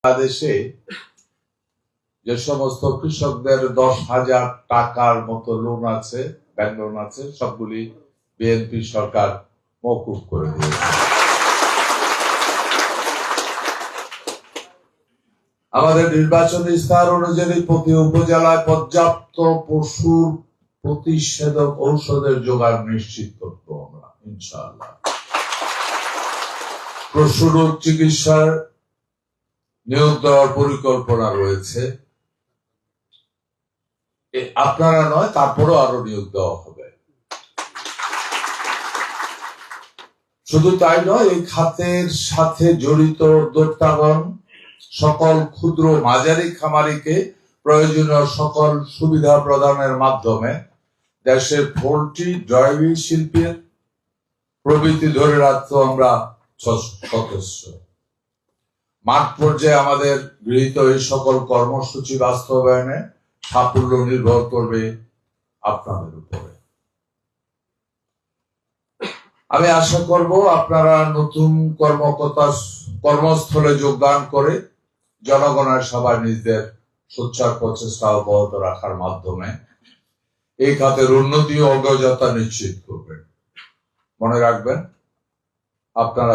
বাংলাদেশে যে সমস্ত কৃষকদের 10,000 টাকার মতো লোন আছে, ব্যাংক লোন আছে, সবগুলি বিএনপি সরকার মওকুফ করে দিয়েছে। আমাদের নির্বাচনী ইস্তাহার অনুযায়ী প্রতি উপজেলায় পর্যাপ্ত পশুর প্রতিষেধক ঔষধের জোগান নিশ্চিত করব আমরা ইনশাআল্লাহ। পশুর চিকিৎসার নিয়োগ দেওয়ার পরিকল্পনা রয়েছে, আপনারা নয়, তারপরও আরো নিয়োগ দেওয়া হবে। শুধু তাই নয়, এই খাতের সাথে জড়িত উদ্যোক্তাগণ সকল ক্ষুদ্র মাঝারি খামারিকে প্রয়োজনীয় সকল সুবিধা প্রদানের মাধ্যমে দেশের পোল্ট্রি ড্রাইভিং শিল্পের প্রবৃত্তি ধরে রাখতে আমরা সদস্য। মাঠ পর্যায়ে আমাদের গৃহীত এই সকল কর্মসূচি বাস্তবায়নে সাফল্য নির্ভর করবে আপনাদের উপরে। আমি আশা করব আপনারা নতুন কর্মস্থলে যোগদান করে জনগণের সবাই নিজেদের সোচ্চার প্রচেষ্টা অব্যাহত রাখার মাধ্যমে এই খাতের উন্নতি ও অগ্রযাত্রা নিশ্চিত করবেন। মনে রাখবেন, আপনারা